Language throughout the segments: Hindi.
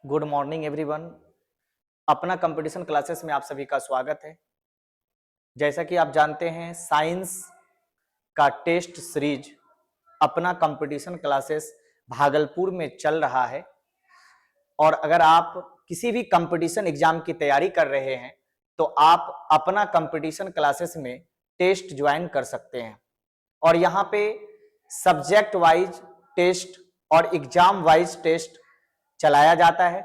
Good morning everyone. अपना कंपटीशन क्लासेस में आप सभी का स्वागत है। जैसा कि आप जानते हैं, साइंस का टेस्ट सीरीज अपना कंपटीशन क्लासेस भागलपुर में चल रहा है। और अगर आप किसी भी कंपटीशन एग्जाम की तैयारी कर रहे हैं तो आप अपना कंपटीशन क्लासेस में टेस्ट ज्वाइन कर सकते हैं। और यहाँ पे सब्जेक्ट वाइज टेस्ट और एग्जाम वाइज टेस्ट चलाया जाता है।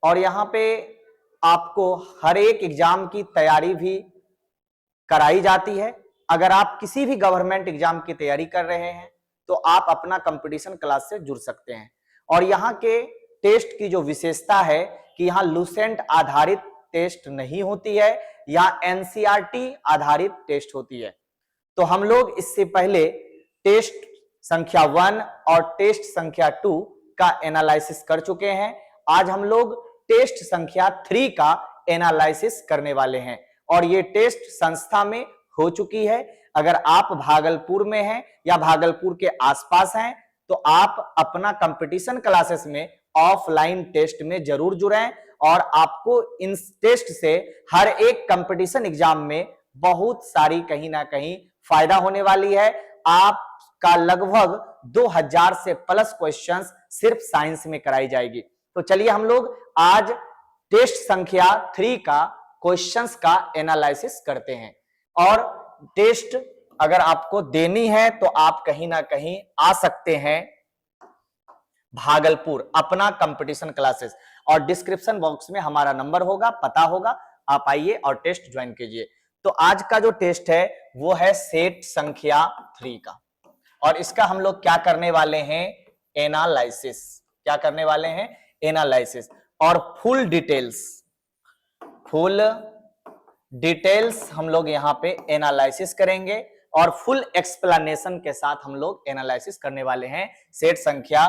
और यहाँ पे आपको हर एक एग्जाम की तैयारी भी कराई जाती है। अगर आप किसी भी गवर्नमेंट एग्जाम की तैयारी कर रहे हैं तो आप अपना कंपटीशन क्लास से जुड़ सकते हैं। और यहाँ के टेस्ट की जो विशेषता है कि यहाँ लुसेंट आधारित टेस्ट नहीं होती है, या एनसीईआरटी आधारित टेस्ट होती है। तो हम लोग इससे पहले टेस्ट संख्या 1 और टेस्ट संख्या 2 का एनालिसिस कर चुके हैं। आज हम लोग टेस्ट संख्या 3 का एनालिसिस करने वाले हैं और ये टेस्ट संस्था में हो चुकी है। अगर आप भागलपुर में हैं या भागलपुर के आसपास हैं तो आप अपना कंपटीशन क्लासेस में ऑफलाइन टेस्ट में जरूर जुड़ें और आपको इन टेस्ट से हर एक कंपटीशन एग्जाम में बहुत सारी कहीं ना कहीं फायदा होने वाली है। आपका लगभग 2000 से प्लस क्वेश्चंस सिर्फ साइंस में कराई जाएगी। तो चलिए हम लोग आज टेस्ट संख्या 3 का क्वेश्चंस का एनालिसिस करते हैं। और टेस्ट अगर आपको देनी है तो आप कहीं ना कहीं आ सकते हैं भागलपुर अपना कंपटीशन क्लासेस, और डिस्क्रिप्शन बॉक्स में हमारा नंबर होगा, पता होगा, आप आइए और टेस्ट ज्वाइन कीजिए। तो आज का जो टेस्ट है वो है सेट संख्या 3 का, और इसका हम लोग क्या करने वाले हैं, एनालिसिस। क्या करने वाले हैं, एनालिसिस। और फुल डिटेल्स हम लोग यहाँ पे एनालिसिस करेंगे और फुल एक्सप्लेनेशन के साथ हम लोग एनालिसिस करने वाले हैं सेट संख्या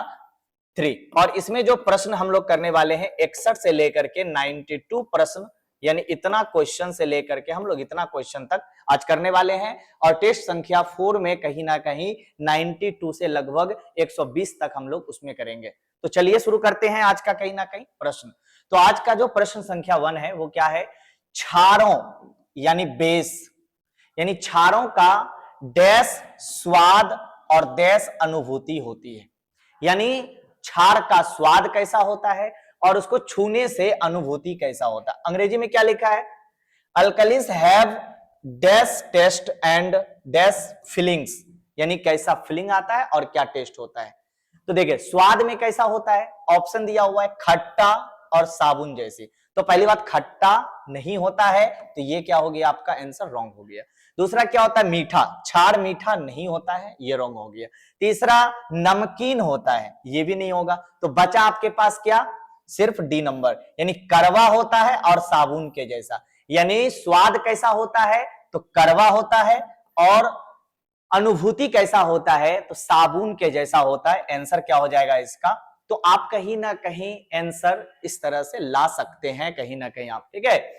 3। और इसमें जो प्रश्न हम लोग करने वाले हैं 61 से लेकर के 92 प्रश्न, यानी इतना क्वेश्चन से लेकर के हम लोग इतना क्वेश्चन तक आज करने वाले हैं। और टेस्ट संख्या 4 में कहीं ना कहीं 92 से लगभग 120 तक हम लोग उसमें करेंगे। तो चलिए शुरू करते हैं आज का कहीं ना कहीं प्रश्न। तो आज का जो प्रश्न संख्या 1 है वो क्या है, क्षारों यानी बेस, यानी क्षारों का डैश स्वाद और डैश अनुभूति होती है। यानी क्षार का स्वाद कैसा होता है और उसको छूने से अनुभूति कैसा होता है। अंग्रेजी में क्या लिखा है, alkalis have dash taste and dash feelings, यानी कैसा फीलिंग आता है और क्या टेस्ट होता है। तो देखिए स्वाद में कैसा होता है, ऑप्शन दिया हुआ है खट्टा और साबुन जैसी। तो पहली बात खट्टा नहीं होता है, तो ये क्या हो गया, आपका आंसर रॉन्ग हो गया। दूसरा क्या होता है, मीठा, क्षार मीठा नहीं होता है, ये रॉन्ग हो गया। तीसरा नमकीन होता है, ये भी नहीं होगा। तो बचा आपके पास क्या, सिर्फ डी नंबर, यानी कड़वा होता है और साबुन के जैसा। यानी स्वाद कैसा होता है, तो कड़वा होता है, और अनुभूति कैसा होता है, तो साबुन के जैसा होता है। आंसर क्या हो जाएगा इसका, तो आप कहीं ना कहीं आंसर इस तरह से ला सकते हैं, कहीं ना कहीं आप, ठीक है,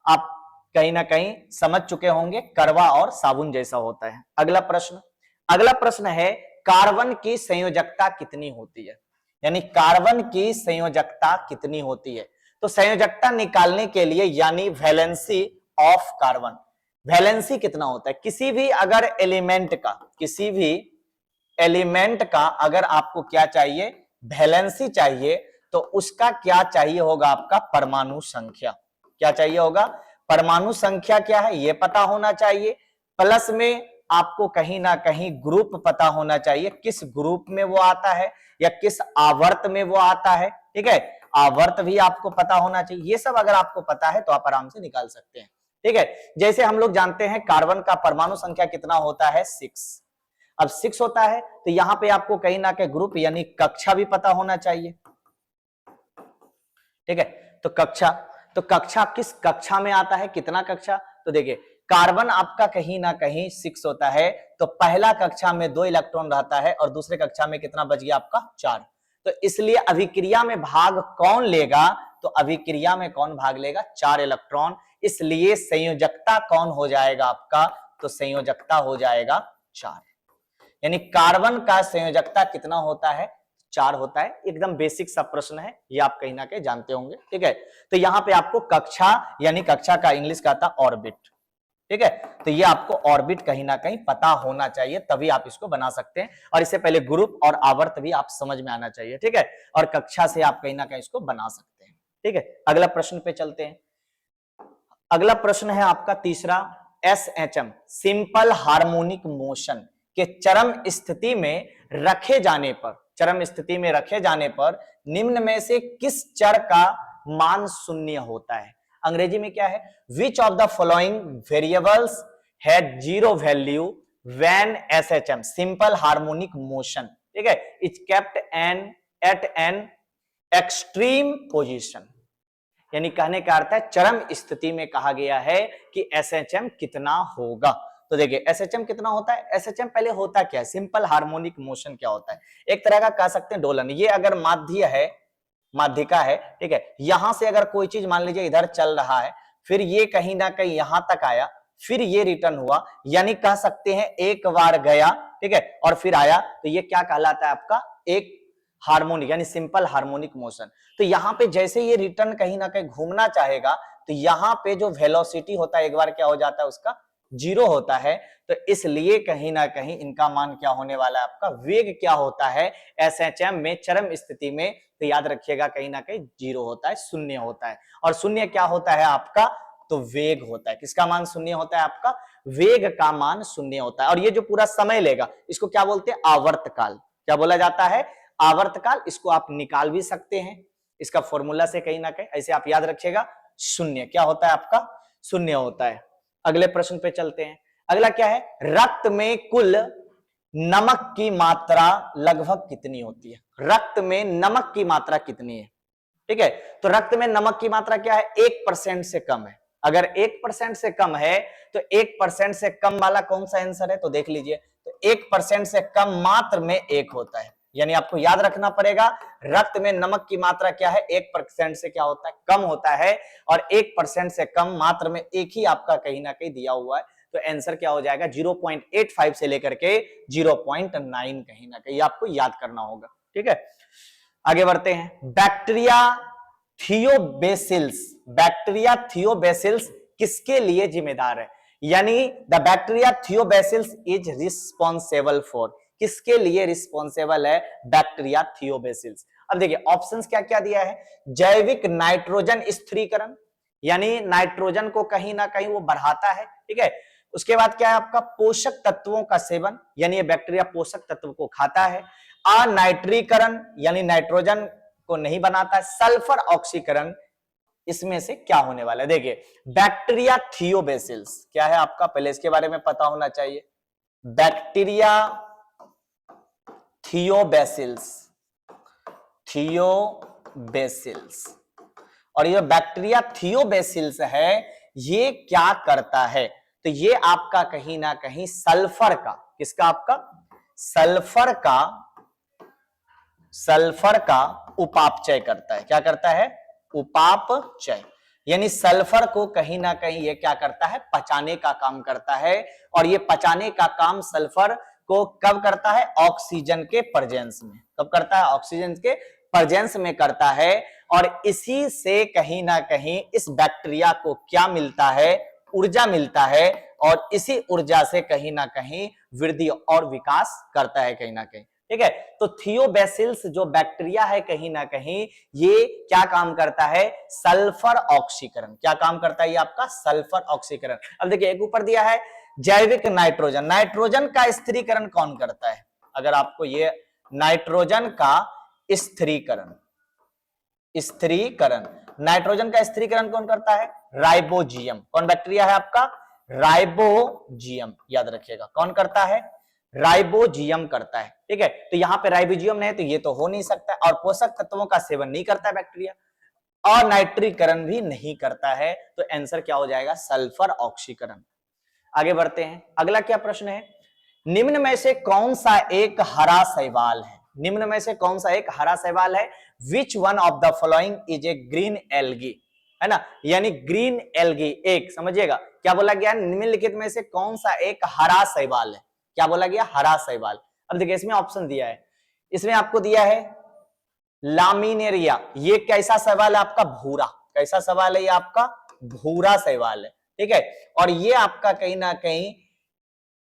आप कहीं ना कहीं समझ चुके होंगे कड़वा और साबुन जैसा होता है। अगला प्रश्न है कार्बन की संयोजकता कितनी होती है, यानी कार्बन की संयोजकता कितनी होती है। तो संयोजकता निकालने के लिए, यानी वैलेंसी ऑफ कार्बन, वैलेंसी कितना होता है किसी भी अगर एलिमेंट का अगर आपको क्या चाहिए, वैलेंसी चाहिए, तो उसका क्या चाहिए होगा, आपका परमाणु संख्या। क्या चाहिए होगा, परमाणु संख्या क्या है ये पता होना चाहिए, प्लस में आपको कहीं ना कहीं ग्रुप पता होना चाहिए, किस ग्रुप में वो आता है या किस आवर्त में वो आता है, ठीक है, आवर्त भी आपको पता होना चाहिए। ये सब अगर आपको पता है तो आप आराम से निकाल सकते हैं, ठीक है। जैसे हम लोग जानते हैं कार्बन का परमाणु संख्या कितना होता है, 6। अब 6 होता है तो यहां पे आपको कहीं ना कहीं ग्रुप यानी कक्षा भी पता होना चाहिए, ठीक है। तो कक्षा किस कक्षा में आता है, कितना कक्षा, तो देखिए कार्बन आपका कहीं ना कहीं 6 होता है, तो पहला कक्षा में 2 इलेक्ट्रॉन रहता है और दूसरे कक्षा में कितना बच गया आपका 4। तो इसलिए अभिक्रिया में भाग कौन लेगा, तो अभिक्रिया में कौन भाग लेगा, 4 इलेक्ट्रॉन। इसलिए संयोजकता कौन हो जाएगा आपका, तो संयोजकता हो जाएगा 4। यानी कार्बन का संयोजकता कितना होता है, 4 होता है। एकदम बेसिक सा प्रश्न है, ये आप कहीं ना कहीं जानते होंगे, ठीक है। तो यहाँ पे आपको कक्षा यानी कक्षा का इंग्लिश का था ऑर्बिट, ठीक है। तो ये आपको ऑर्बिट कहीं ना कहीं पता होना चाहिए, तभी आप इसको बना सकते हैं। और इससे पहले ग्रुप और आवर्त भी आप समझ में आना चाहिए, ठीक है। और कक्षा से आप कहीं ना कहीं इसको बना सकते हैं, ठीक है। अगला प्रश्न पे चलते हैं। अगला प्रश्न है आपका तीसरा, एसएचएम सिंपल हार्मोनिक मोशन के चरम स्थिति में रखे जाने पर, चरम स्थिति में रखे जाने पर निम्न में से किस चर का मान शून्य होता है? अंग्रेजी में क्या है? Which of the following variables had zero value when SHM simple harmonic motion, ठीक है, is kept at an extreme position. यानी कहने का अर्थ है चरम स्थिति में कहा गया है कि एसएचएम कितना होगा। तो देखिए एसएचएम कितना होता है। एसएचएम पहले होता क्या है? सिंपल हार्मोनिक मोशन क्या होता है? एक तरह का कह सकते हैं डोलन। ये अगर माध्य है, माध्यिका है, ठीक है, यहां से अगर कोई चीज मान लीजिए इधर चल रहा है, फिर ये कहीं ना कहीं यहां तक आया, फिर ये रिटर्न हुआ, यानी कह सकते हैं एक बार गया, ठीक है, और फिर आया, तो ये क्या कहलाता है आपका? एक हार्मोनिक यानी सिंपल हार्मोनिक मोशन। तो यहां पे जैसे ये रिटर्न कहीं ना कहीं घूमना चाहेगा, तो यहां पे जो वेलोसिटी होता है एक बार क्या हो जाता है? उसका जीरो होता है। तो इसलिए कहीं ना कहीं इनका मान क्या होने वाला है? आपका वेग क्या होता है एसएचएम में चरम स्थिति में? तो याद रखिएगा कहीं ना कहीं जीरो होता है, शून्य होता है। और शून्य क्या होता है आपका? तो वेग होता है। किसका मान शून्य होता है? आपका वेग का मान शून्य होता है। और ये जो पूरा समय लेगा इसको क्या बोलते हैं? आवर्तकाल। क्या बोला जाता है? आवर्तकाल। इसको आप निकाल भी सकते हैं इसका फॉर्मूला से, कहीं ना कहीं ऐसे आप याद रखिएगा। शून्य क्या होता है आपका? शून्य होता है। अगले प्रश्न पे चलते हैं। अगला क्या है? रक्त में कुल नमक की मात्रा लगभग कितनी होती है? रक्त में नमक की मात्रा कितनी है? ठीक है, तो रक्त में नमक की मात्रा क्या है? 1% से कम है। अगर 1% से कम है तो 1% से कम वाला कौन सा आंसर है? तो देख लीजिए, तो 1% से कम मात्र में 1 होता है। यानी आपको याद रखना पड़ेगा रक्त में नमक की मात्रा क्या है? 1% से क्या होता है? कम होता है। और 1% से कम मात्र में 1 ही आपका कहीं ना कहीं दिया हुआ है। तो आंसर क्या हो जाएगा? 0.85 से लेकर के 0.9 कहीं ना कहीं आपको याद करना होगा। ठीक है, आगे बढ़ते हैं। बैक्टीरिया थियोबेसिल्स, बैक्टीरिया थियोबेसिल्स किसके लिए जिम्मेदार है? यानी the bacteria thiobacillus is responsible for, किसके लिए रिस्पॉन्सिबल है बैक्टीरिया थियोबेसिल्स? अब देखिए ऑप्शंस क्या क्या दिया है। जैविक नाइट्रोजन स्थिरीकरण, यानी नाइट्रोजन को कहीं ना कहीं वो बढ़ाता है, ठीक है। उसके बाद क्या है आपका? पोषक तत्वों का सेवन, यानी ये बैक्टीरिया पोषक तत्व को खाता है। अनाइट्रीकरण, यानी नाइट्रोजन को नहीं बनाता है। सल्फर ऑक्सीकरण, इसमें से क्या होने वाला है? देखिए बैक्टीरिया थियोबेसिल्स क्या है आपका? पहले इसके बारे में पता होना चाहिए। बैक्टीरिया थियोबेसिल्स, थियोबेसिल्स, और ये बैक्टीरिया थियोबेसिल्स है, ये क्या करता है? तो ये आपका कहीं ना कहीं सल्फर का, किसका? आपका सल्फर का उपापचय करता है। क्या करता है? उपापचय, यानी सल्फर को कहीं ना कहीं ये क्या करता है? पचाने का काम करता है। और ये पचाने का काम सल्फर को कब करता है? ऑक्सीजन के प्रेजेंस में। कब करता है? ऑक्सीजन के प्रेजेंस में करता है। और इसी से कहीं ना कहीं इस बैक्टीरिया को क्या मिलता है? ऊर्जा मिलता है। और इसी ऊर्जा से कहीं ना कहीं वृद्धि और विकास करता है कहीं ना कहीं। ठीक है, तो थियोबेसिल्स जो बैक्टीरिया है कहीं ना कहीं ये क्या काम करता है? सल्फर ऑक्सीकरण। क्या काम करता है ये आपका? सल्फर ऑक्सीकरण। अब देखिए एक ऊपर दिया है जैविक नाइट्रोजन, नाइट्रोजन का स्थिरीकरण कौन करता है? अगर आपको ये नाइट्रोजन का स्थिरीकरण, नाइट्रोजन का स्थिरीकरण कौन करता है? राइबोजियम। कौन बैक्टीरिया है आपका? राइबोजियम, याद रखिएगा। कौन करता है? राइबोजियम करता है। ठीक है, तो यहां पे राइबोजियम नहीं है तो ये तो हो नहीं सकता। और पोषक तत्वों का सेवन नहीं करता है बैक्टीरिया, और नाइट्रीकरण भी नहीं करता है। तो आंसर क्या हो जाएगा? सल्फर ऑक्सीकरण। आगे बढ़ते हैं। अगला क्या प्रश्न है? निम्न में से कौन सा एक हरा शैवाल है? निम्न में से कौन सा एक हरा शैवाल है? Which one of the following is a green algae, है ना, यानी ग्रीन एल्गी। एक समझिएगा क्या बोला गया? निम्नलिखित में से कौन सा एक हरा शैवाल है? क्या बोला गया? हरा शैवाल। अब देखिए इसमें ऑप्शन दिया है, इसमें आपको दिया है लामिनेरिया, ये कैसा सवाल है आपका? भूरा। कैसा सवाल है ये आपका? भूरा सवाल है, ठीक है। और ये आपका कहीं ना कहीं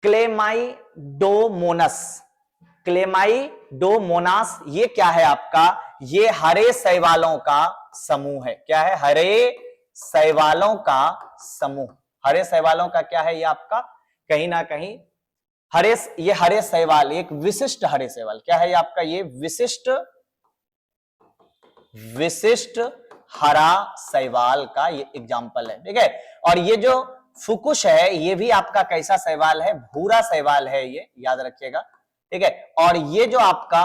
क्लेमाइडोमोनस, क्लेमाइडोमोनास, ये क्या है आपका? ये हरे शैवालों का समूह है। क्या है? हरे शैवालों का समूह। हरे शैवालों का क्या है ये आपका? कहीं ना कहीं हरे, ये हरे शैवाल, एक विशिष्ट हरे शैवाल। क्या है ये आपका? ये विशिष्ट हरा शैवाल का ये एग्जाम्पल है, ठीक है। और ये जो फुकुश है ये भी आपका कैसा शैवाल है? भूरा शैवाल है, ये याद रखिएगा, ठीक है। और ये जो आपका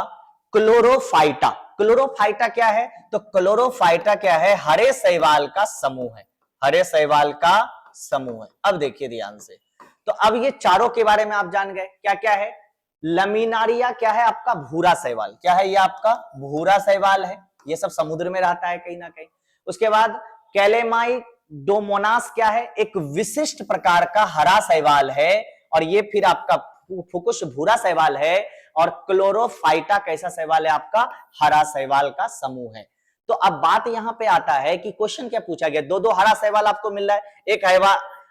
क्लोरोफाइटा, क्लोरोफाइटा क्या है? तो क्लोरोफाइटा क्या है? हरे शैवाल का समूह है। हरे शैवाल का समूह है। अब देखिए ध्यान से, तो अब ये चारों के बारे में आप जान गए। क्या क्या है? लमिनारिया क्या है आपका? भूरा शैवाल। क्या है ये आपका? भूरा शैवाल है। ये सब समुद्र में रहता है कहीं ना कहीं। उसके बाद कैलेमाइडोमोनास क्या है? एक विशिष्ट प्रकार का हरा शैवाल है। और ये फिर आपका फुकुश भूरा शैवाल है। और क्लोरोफाइटा कैसा शैवाल है आपका? हरा शैवाल का समूह है। तो अब बात यहां पे आता है कि क्वेश्चन क्या पूछा गया? दो दो हरा शैवाल आपको मिल रहा है, एक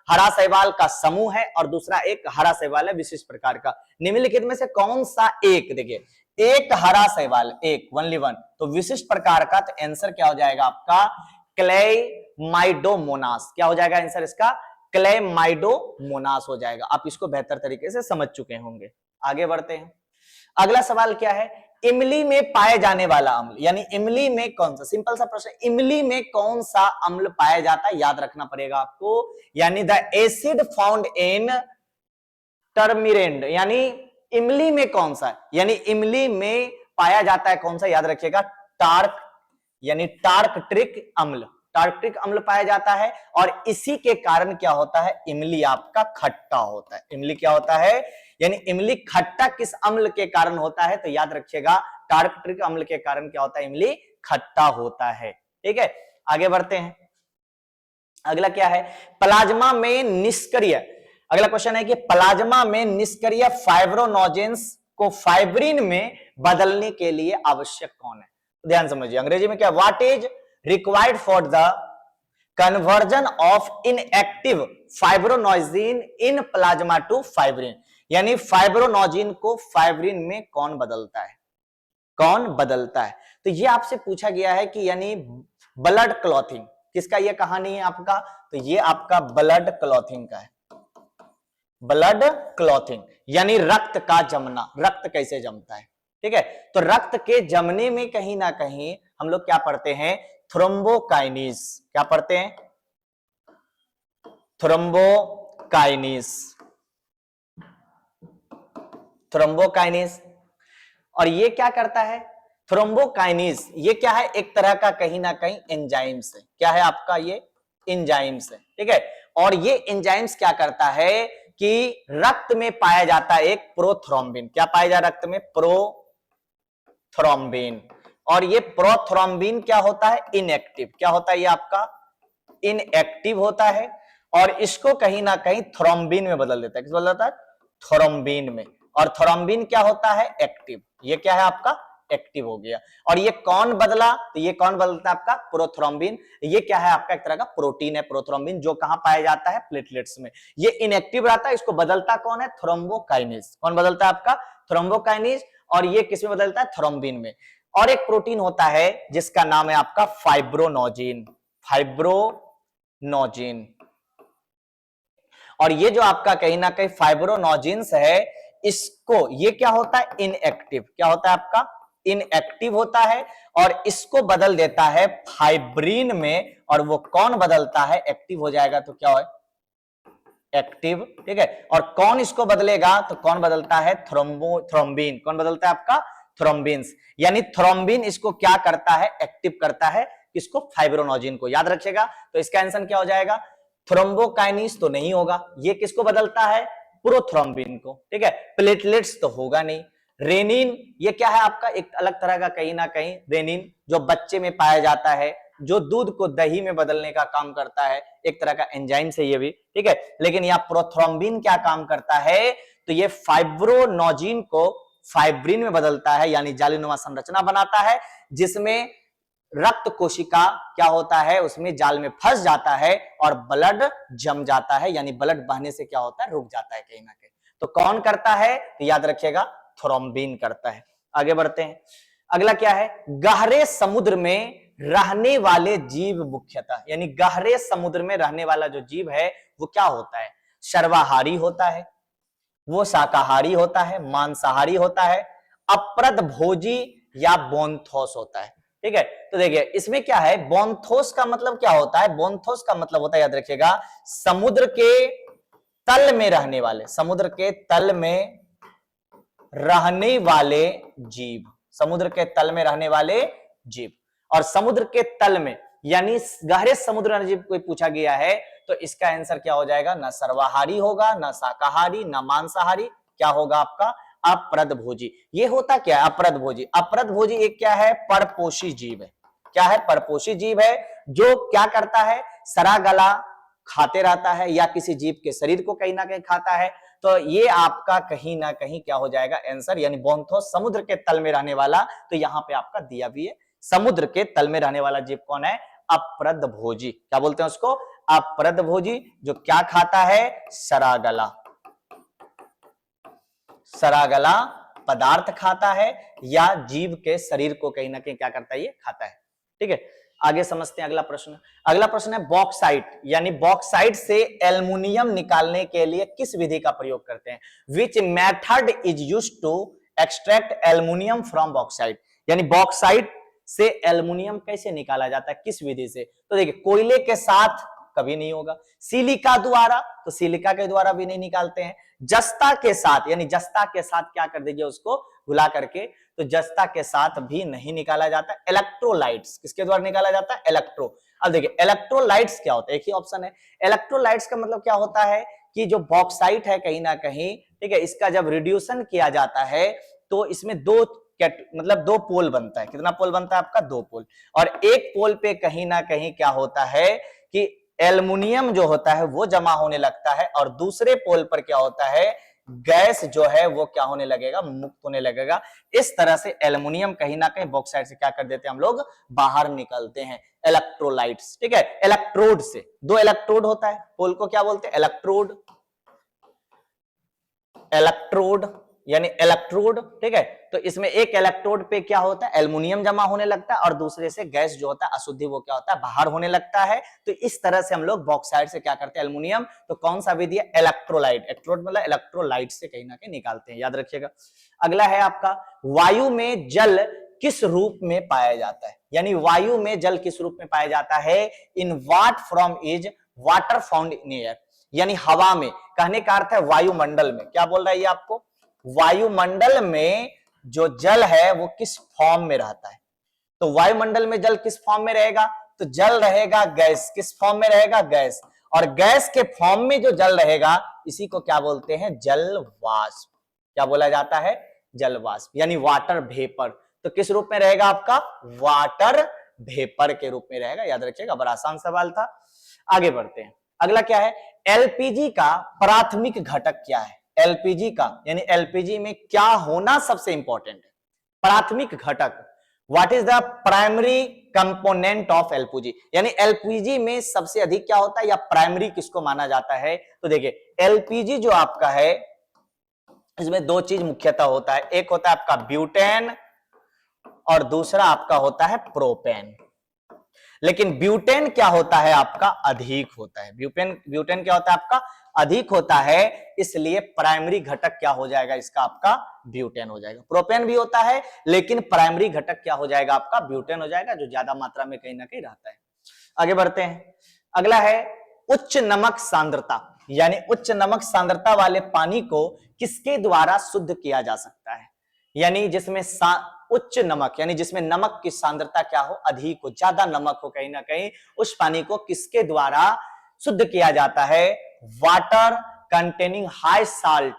हरा शैवाल का समूह है और दूसरा एक हरा शैवाल है विशिष्ट प्रकार का। निम्नलिखित में से कौन सा एक, देखिए एक हरा शैवाल, एक ओनली वन, तो विशिष्ट प्रकार का, तो आंसर क्या हो जाएगा आपका? क्लेमाइडोमोनास। क्या हो जाएगा आंसर इसका? क्लेमाइडोमोनास हो जाएगा। आप इसको बेहतर तरीके से समझ चुके होंगे। आगे बढ़ते हैं। अगला सवाल क्या है? इमली में पाए जाने वाला अम्ल, यानी इमली में कौन सा, सिंपल सा प्रश्न, इमली में कौन सा अम्ल पाया जाता है? याद रखना पड़ेगा आपको। यानी द एसिड फाउंड इन टर्मिरेंड, यानी इमली में कौन सा है? यानी इमली में पाया जाता है कौन सा? याद रखिएगा, टार्क, यानी टार्कट्रिक अम्ल। टार्कट्रिक अम्ल पाया जाता है और इसी के कारण क्या होता है? इमली आपका खट्टा होता है। इमली क्या होता है? यानी इमली खट्टा किस अम्ल के कारण होता है? तो याद रखिएगा, टार्कट्रिक अम्ल के कारण क्या होता है? इमली खट्टा होता है, ठीक है। आगे बढ़ते हैं। अगला क्या है? प्लाज्मा में निष्क्रिय, अगला क्वेश्चन है कि प्लाज्मा में निष्क्रिय फाइब्रोनोजेंस को फाइब्रिन में बदलने के लिए आवश्यक कौन है? ध्यान समझिए, अंग्रेजी में क्या? What is required for the conversion of inactive fibrinogen in plasma to fibrin, यानी फाइब्रोनोजिन को फाइब्रिन में कौन बदलता है? कौन बदलता है? तो ये आपसे पूछा गया है कि यानी ब्लड क्लॉथिंग, किसका ये कहानी है आपका? तो ये आपका ब्लड क्लॉथिंग का है। ब्लड क्लॉथिंग यानी रक्त का जमना। रक्त कैसे जमता है, ठीक है। तो रक्त के जमने में कहीं ना कहीं हम लोग क्या पढ़ते हैं? थ्रोम्बोकाइनेस। क्या पढ़ते हैं? थ्रोम्बोकाइनेस। थ्रोम्बोकाइनेस। और ये क्या करता है? थ्रोम्बोकाइनेस ये क्या है? एक तरह का कहीं ना कहीं एंजाइम्स है। क्या है आपका? ये एंजाइम्स है, ठीक है। और ये एंजाइम्स क्या करता है कि रक्त में पाया जाता है एक प्रोथ्रोम्बिन। क्या पाया जाता है रक्त में? प्रोथ्रोम्बिन। और ये प्रोथ्रोम्बिन क्या होता है? इनएक्टिव। क्या होता है ये आपका? इनएक्टिव होता है और इसको कहीं ना कहीं थ्रोम्बिन में बदल देता है। किस बदल देता है? थ्रोम्बिन में। और थ्रोम्बिन क्या होता है? एक्टिव। ये क्या है आपका? एक्टिव हो गया। और ये कौन बदला? तो ये कौन बदलता है आपका? प्रोथ्रोम्बिन। ये क्या है आपका? एक तरह का प्रोटीन है प्रोथ्रोम्बिन, जो कहां पाया जाता है? प्लेटलेट्स में। ये इनएक्टिव रहता है, इसको बदलता कौन है? थ्रोम्बोकाइनेस। कौन बदलता है आपका? थ्रोम्बोकाइनेस। और ये किसमें बदलता है? थ्रोम्बिन में। और एक प्रोटीन होता है जिसका नाम है आपका फाइब्रोनोजिन। फाइब्रोनोजिन। और ये जो आपका कहीं ना कहीं फाइब्रोनोजिन्स है, इसको, ये क्या होता है? इनएक्टिव। क्या होता है आपका? इनएक्टिव होता है और इसको बदल देता है फाइब्रिन में। और वो कौन बदलता है? एक्टिव हो जाएगा तो क्या हो? एक्टिव, ठीक है। और कौन इसको बदलेगा? तो कौन बदलता है? थ्रोम्बिन। कौन बदलता है आपका? थ्रोम्बिन्स। यानी थ्रोम्बिन इसको क्या करता है? एक्टिव करता है। किसको? फाइब्रोनोजिन को। याद रखिएगा। तो इसका आंसर क्या हो जाएगा? थ्रोम्बोकाइनेस तो नहीं होगा। ये किसको बदलता है? प्रोथ्रोम्बिन को, ठीक है। प्लेटलेट्स तो होगा नहीं। रेनिन ये क्या है आपका? एक अलग तरह का कहीं ना कहीं रेनिन, जो बच्चे में पाया जाता है, जो दूध को दही में बदलने का काम करता है। एक तरह का एंजाइम है ये भी, ठीक है। लेकिन यहाँ प्रोथ्रोम्बिन क्या काम करता है? तो ये फाइब्रोनोजिन को फाइब्रिन में बदलता है, यानी जालीनुमा संरचना बनाता है, जिसमें रक्त कोशिका क्या होता है, उसमें जाल में फंस जाता है और ब्लड जम जाता है, यानी ब्लड बहने से क्या होता है, रुक जाता है कहीं ना कहीं। तो कौन करता है, तो याद रखिएगा थ्रोम्बिन करता है। आगे बढ़ते हैं, अगला क्या है, गहरे समुद्र में रहने वाले जीव मुख्यतः, यानी गहरे समुद्र में रहने वाला जो जीव है वो क्या होता है, सर्वाहारी होता है, वो शाकाहारी होता है, मांसाहारी होता है, अप्रदभोजी या बोनथोस होता है। ठीक है, तो देखिए इसमें क्या है, बोनथोस का मतलब क्या होता है, बोनथोस का मतलब होता है, याद रखिएगा, समुद्र के तल में रहने वाले, समुद्र के तल में रहने वाले जीव, समुद्र के तल में रहने वाले जीव। और समुद्र के तल में यानी गहरे समुद्र में जीव कोई पूछा गया है तो इसका आंसर क्या हो जाएगा, ना सर्वाहारी होगा, ना शाकाहारी, ना मांसाहारी, क्या होगा आपका अप्रदभोजी। ये होता क्या है अप्रदभोजी, अप्रदभोजी एक क्या है, परपोषी जीव है। क्या है, परपोषी जीव है, जो क्या करता है, सरा गला खाते रहता है या किसी जीव के शरीर को कहीं ना कहीं खाता है। तो ये आपका कहीं ना कहीं क्या हो जाएगा आंसर, यानी बोनथोस समुद्र के तल में रहने वाला, तो यहां पे आपका दिया भी है, समुद्र के तल में रहने वाला जीव कौन है, अप्रदभोजी। क्या बोलते हैं उसको, अप्रदभोजी, जो क्या खाता है, सरागला, सरागला पदार्थ खाता है या जीव के शरीर को कहीं ना कहीं क्या करता है, ये खाता है। ठीक है, आगे समझते हैं अगला प्रश्न। अगला प्रश्न है बॉक्साइट, यानी बॉक्साइट से एल्युमिनियम निकालने के लिए किस विधि का प्रयोग करते हैं, which method is used to extract aluminium from bauxite, यानी बॉक्साइट से एल्युमिनियम कैसे निकाला जाता है, किस विधि से। तो देखिए कोयले के साथ कभी नहीं होगा, सिलिका द्वारा, तो सिलिका के द्वारा भी नहीं निकालते हैं, जस्ता के साथ, यानी जस्ता के साथ क्या कर दीजिए उसको घुला करके, तो जस्ता के साथ भी नहीं निकाला जाता। इलेक्ट्रोलाइट्स किसके द्वारा निकाला जाता है, इलेक्ट्रो। अब देखिए इलेक्ट्रोलाइट्स क्या होता है, एक ही ऑप्शन है। इलेक्ट्रोलाइट्स का मतलब क्या होता है कि जो बॉक्साइट है कहीं ना कहीं, ठीक है, इसका जब रिड्यूसन किया जाता है तो इसमें दो मतलब दो पोल बनता है। कितना पोल बनता है आपका, दो पोल, और एक पोल पे कहीं ना कहीं क्या होता है कि एल्युमिनियम जो होता है वो जमा होने लगता है, और दूसरे पोल पर क्या होता है, गैस जो है वो क्या होने लगेगा, मुक्त होने लगेगा। इस तरह से एल्युमिनियम कहीं ना कहीं बॉक्साइट से क्या कर देते हैं हम लोग, बाहर निकलते हैं, इलेक्ट्रोलाइट्स। ठीक है, इलेक्ट्रोड से, दो इलेक्ट्रोड होता है, पोल को क्या बोलते हैं, इलेक्ट्रोड, इलेक्ट्रोड यानी इलेक्ट्रोड। ठीक है, तो इसमें एक इलेक्ट्रोड पे क्या होता है, एल्युमिनियम जमा होने लगता है, और दूसरे से गैस जो होता है अशुद्धि वो क्या होता है, बाहर होने लगता है। तो इस तरह से हम लोग बॉक्साइट से क्या करते हैं, एल्युमिनियम। तो कौन सा विधि है, इलेक्ट्रोलाइट, इलेक्ट्रोड मतलब इलेक्ट्रोलाइट से कहीं ना कहीं निकालते हैं, याद रखिएगा। अगला है आपका, वायु में जल किस रूप में पाया जाता है, यानी वायु में जल किस रूप में पाया जाता है, in what form is water found in air, यानी हवा में, कहने का अर्थ है वायुमंडल में। क्या बोल रहा है ये आपको, वायुमंडल में जो जल है वो किस फॉर्म में रहता है। तो वायुमंडल में जल किस फॉर्म में रहेगा, तो जल रहेगा गैस, किस फॉर्म में रहेगा, गैस, और गैस के फॉर्म में जो जल रहेगा इसी को क्या बोलते हैं, जल वाष्प। क्या बोला जाता है, जल वाष्प, यानी वाटर वेपर। तो किस रूप में रहेगा आपका, वाटर वेपर के रूप में रहेगा, याद रखिएगा, बड़ा आसान सवाल था। आगे बढ़ते हैं, अगला क्या है, एलपीजी का प्राथमिक घटक क्या है, एलपीजी का यानी एलपीजी में क्या होना सबसे इंपॉर्टेंट है, प्राथमिक घटक, what is the primary component of LPG, यानी एलपीजी में सबसे अधिक क्या होता है या प्राइमरी किसको माना जाता है। तो देखिए एलपीजी जो आपका है इसमें दो चीज मुख्यतः होता है, एक होता है आपका ब्यूटेन और दूसरा आपका होता है प्रोपेन। लेकिन ब्यूटेन क्या होता है आपका, अधिक होता है, ब्यूटेन क्या होता है आपका, अधिक होता है, इसलिए प्राइमरी घटक क्या हो जाएगा इसका, आपका ब्यूटेन हो जाएगा। प्रोपेन भी होता है लेकिन प्राइमरी घटक क्या हो जाएगा आपका, ब्यूटेन हो जाएगा, जो ज्यादा मात्रा में कहीं ना कहीं रहता है। आगे बढ़ते हैं, अगला है उच्च नमक सांद्रता, यानी उच्च नमक सांद्रता वाले पानी को किसके द्वारा शुद्ध किया जा सकता है, यानी जिसमें उच्च नमक, यानी जिसमें नमक की सांद्रता क्या हो, अधिक हो, ज्यादा नमक हो कहीं ना कहीं, उस पानी को किसके द्वारा शुद्ध किया जाता है, water containing high salt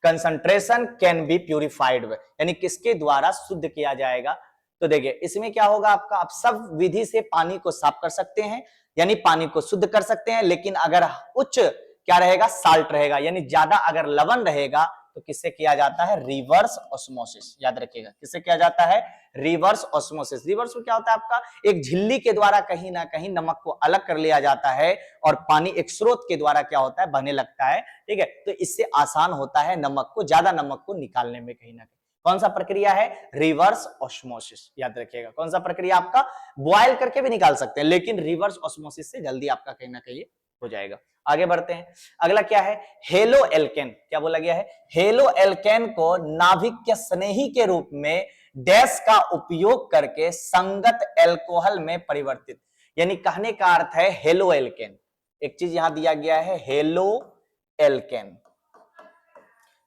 concentration can be purified, यानी किसके द्वारा शुद्ध किया जाएगा। तो देखिए इसमें क्या होगा आपका, आप सब विधि से पानी को साफ कर सकते हैं, यानी पानी को शुद्ध कर सकते हैं, लेकिन अगर उच्च क्या रहेगा, साल्ट रहेगा, यानी ज्यादा अगर लवण रहेगा तो किससे किया जाता है? Reverse osmosis. याद रखिएगा, किससे किया जाता है? Reverse osmosis. रिवर्स में क्या होता है आपका? एक झिल्ली के द्वारा कहीं ना कहीं नमक को अलग कर लिया जाता है और पानी एक स्रोत के द्वारा क्या होता है? बहने लगता है। ठीक है, तो इससे आसान होता है नमक को, ज्यादा नमक को निकालने में कहीं ना कहीं। कौन सा प्रक्रिया है? Reverse osmosis. याद रखिएगा, कौन सा प्रक्रिया आपका? बॉयल करके भी निकाल सकते हैं, लेकिन रिवर्स ऑस्मोसिस से जल्दी आपका कहीं ना कहीं हो जाएगा। आगे बढ़ते हैं। अगला क्या है? Halo alkane. क्या बोला गया है? हेलो एल्केन को नाभिक के स्नेही के रूप में डैश का उपयोग करके संगत एल्कोहल में परिवर्तित, यानी कहने का अर्थ है हेलो एल्केन। एक चीज यहां दिया गया है, हेलो एल्केन।